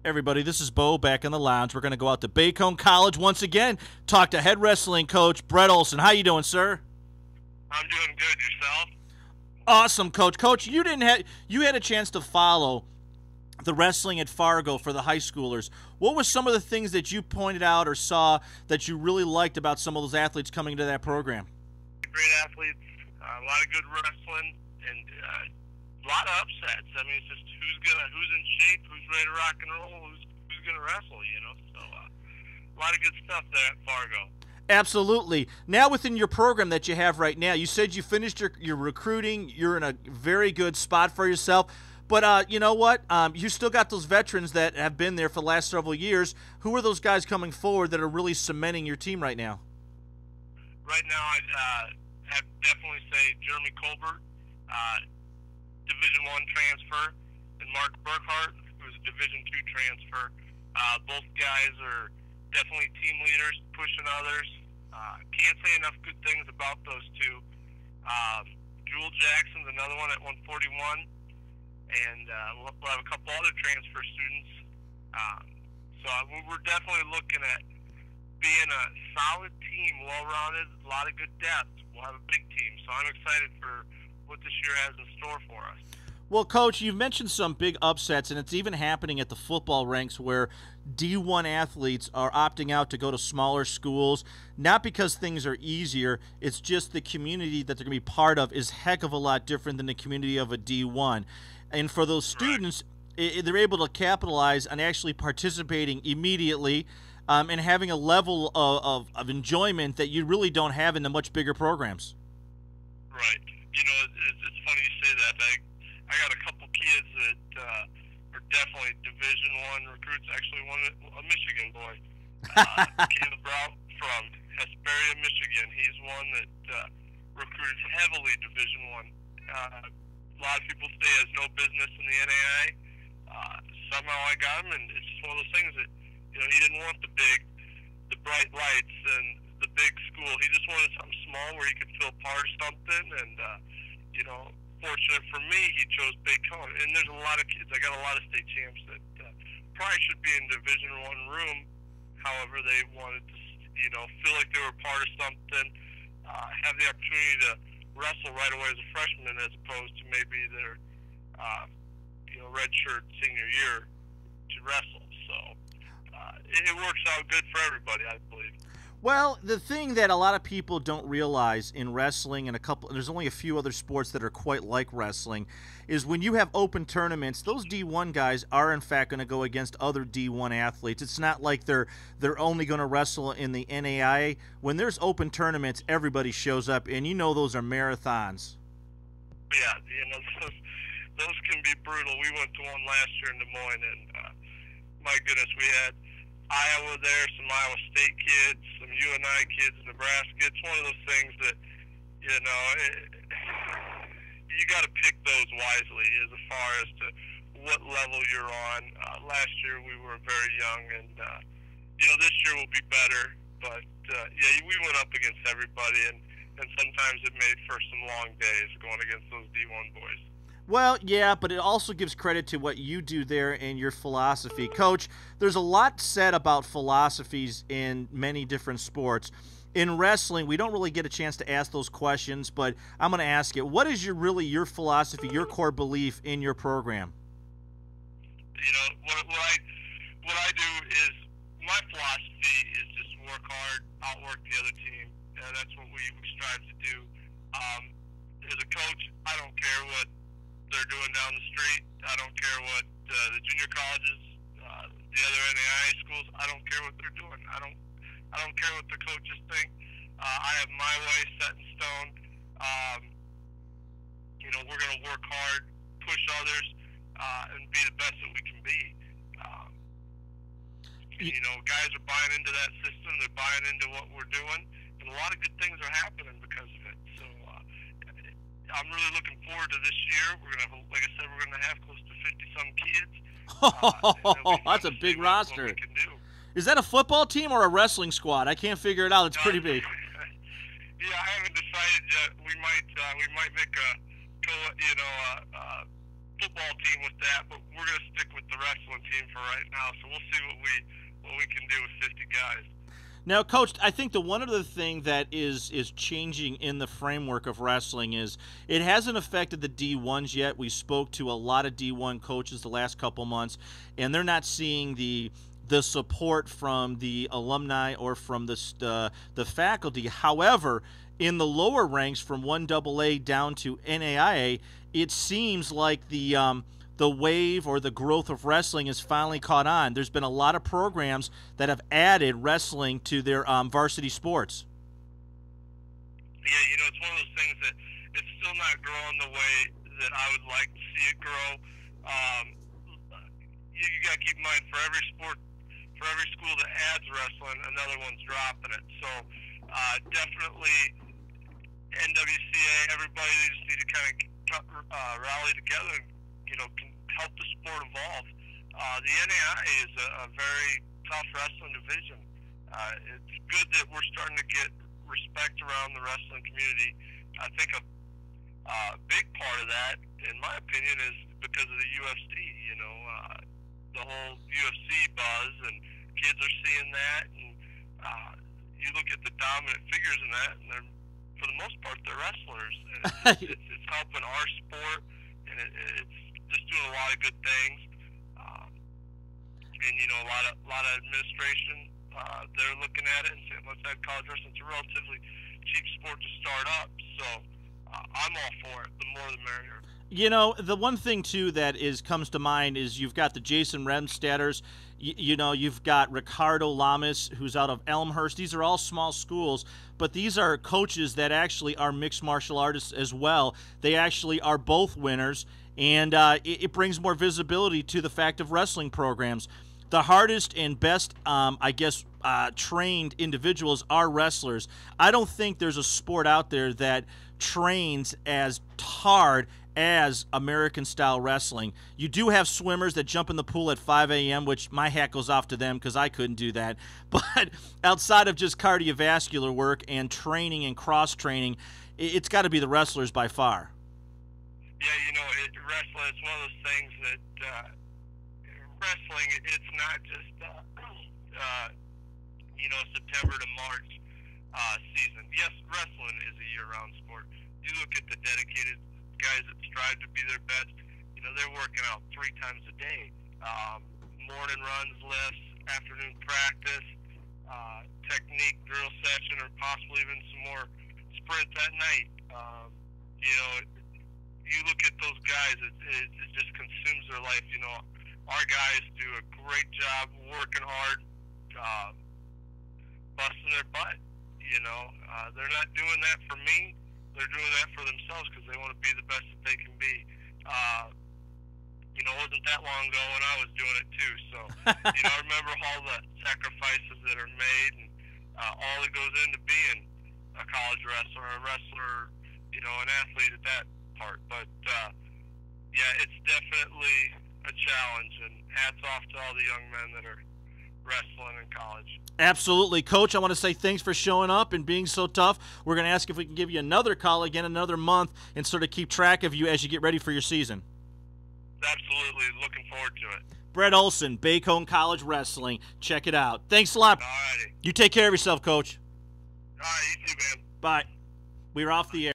Everybody, this is Bo back in the lounge. We're going to go out to Bacone College once again, talk to head wrestling coach Brett Oleson. How you doing, sir? I'm doing good. Yourself? Awesome, coach. Coach, you had a chance to follow the wrestling at Fargo for the high schoolers. What were some of the things that you pointed out or saw that you really liked about some of those athletes coming into that program? Great athletes, a lot of good wrestling, and a lot of upsets. I mean, it's just who's in shape, who's ready to rock and roll, who's gonna wrestle. So a lot of good stuff there at Fargo. Absolutely. Now within your program that you have right now, you said you finished your recruiting. You're in a very good spot for yourself. But you know what? You still got those veterans that have been there for the last several years. Who are those guys coming forward that are really cementing your team right now? Right now, I'd have definitely say Jeremy Colbert, Division I transfer, and Mark Burkhart, who's a Division II transfer. Both guys are definitely team leaders, pushing others. Can't say enough good things about those two. Jewel Jackson's another one at 141, and we'll have a couple other transfer students. So we're definitely looking at being a solid team, well-rounded, a lot of good depth. We'll have a big team, so I'm excited for what this year has in store for us. Well, Coach, you've mentioned some big upsets, and it's even happening at the football ranks where D1 athletes are opting out to go to smaller schools, not because things are easier, it's just the community that they're going to be part of is heck of a lot different than the community of a D1. And for those students, they're able to capitalize on actually participating immediately and having a level of enjoyment that you really don't have in the much bigger programs. Right. It's funny you say that. I got a couple kids that are definitely Division I recruits. Actually, one a Michigan boy, Caleb Brown from Hesperia, Michigan. He's one that recruits heavily Division I. A lot of people say he has no business in the NAI. Somehow I got him, and it's just one of those things that he didn't want the bright lights and the big school. He just wanted something small where he could feel part of something, and fortunate for me, he chose Bacone. And there's a lot of kids. I got a lot of state champs that probably should be in Division I room. However, they wanted to, feel like they were part of something, have the opportunity to wrestle right away as a freshman, as opposed to maybe their, redshirt senior year to wrestle. So it works out good for everybody, I believe. Well, the thing that a lot of people don't realize in wrestling and there's only a few other sports that are quite like wrestling, is when you have open tournaments, those D1 guys are in fact going to go against other D1 athletes. It's not like they're only going to wrestle in the NAIA. When there's open tournaments, everybody shows up, and those are marathons. Yeah, those can be brutal. We went to one last year in Des Moines, and my goodness, we had Iowa there, some Iowa State kids, some UNI kids, Nebraska. It's one of those things that, you got to pick those wisely as far as to what level you're on. Last year we were very young, and, this year will be better. But, we went up against everybody, and sometimes it made for some long days going against those D1 boys. Well, yeah, but it also gives credit to what you do there and your philosophy. Coach, there's a lot said about philosophies in many different sports. In wrestling, we don't really get a chance to ask those questions, but I'm going to ask it. What is your philosophy, your core belief in your program? What I do is, my philosophy is just work hard, outwork the other team. That's what we strive to do. As a coach, I don't care what they're doing down the street. I don't care what the junior colleges, the other NAIA schools. I don't care what they're doing. I don't care what the coaches think. I have my way set in stone. We're going to work hard, push others, and be the best that we can be. Guys are buying into that system. They're buying into what we're doing, and a lot of good things are happening because of it. So I'm really looking forward to this year. We're going to have, like I said, we're going to have close to 50-some kids. That's a big roster. What we can do. Is that a football team or a wrestling squad? I can't figure it out. It's pretty big. Yeah, I haven't decided yet. We might make a football team with that, but we're going to stick with the wrestling team for right now. So we'll see what we can do with 50 guys. Now, Coach, I think the one other thing that is changing in the framework of wrestling is it hasn't affected the D1s yet. We spoke to a lot of D1 coaches the last couple months, and they're not seeing the support from the alumni or from the faculty. However, in the lower ranks from 1AA down to NAIA, it seems like the wave or the growth of wrestling has finally caught on. There's been a lot of programs that have added wrestling to their varsity sports. Yeah, it's one of those things that it's still not growing the way that I would like to see it grow. You got to keep in mind, for every sport, for every school that adds wrestling, another one's dropping it. So definitely NWCA, everybody, they just need to kind of rally together and can help the sport evolve. The NAI is a very tough wrestling division. It's good that we're starting to get respect around the wrestling community. I think a big part of that, in my opinion, is because of the UFC. The whole UFC buzz, and kids are seeing that. And you look at the dominant figures in that, and they're, for the most part, they're wrestlers. And it's helping our sport, and it's just doing a lot of good things. And a lot of administration, they're looking at it and saying, let's add college wrestling. It's a relatively cheap sport to start up, so I'm all for it. The more the merrier. The one thing too that comes to mind is you've got the Jason Remstatters. You've got Ricardo Lamas, who's out of Elmhurst. These are all small schools, but these are coaches that actually are mixed martial artists as well. They actually are both winners, and it brings more visibility to the fact of wrestling programs. The hardest and best, trained individuals are wrestlers. I don't think there's a sport out there that trains as hard as American-style wrestling. You do have swimmers that jump in the pool at 5 a.m., which my hat goes off to them because I couldn't do that. But outside of just cardiovascular work and training and cross-training, it's got to be the wrestlers by far. Yeah, wrestling, it's one of those things that wrestling, it's not just, September to March season. Yes, wrestling is a year-round sport. You look at the dedicated guys that strive to be their best, they're working out 3 times a day. Morning runs, lifts, afternoon practice, technique drill session, or possibly even some more sprints at night. You look at those guys, it just consumes their life. Our guys do a great job working hard, busting their butt. They're not doing that for me. They're doing that for themselves because they want to be the best that they can be. It wasn't that long ago when I was doing it too. So, I remember all the sacrifices that are made and all that goes into being a college wrestler, an athlete at that part. But, it's definitely a challenge, and hats off to all the young men that are wrestling in college. Absolutely. Coach, I want to say thanks for showing up and being so tough. We're going to ask if we can give you another call again another month and sort of keep track of you as you get ready for your season. Absolutely. Looking forward to it. Brett Oleson, Bacone College Wrestling. Check it out. Thanks a lot. All righty. You take care of yourself, Coach. All right, you too, man. Bye. We're off the air.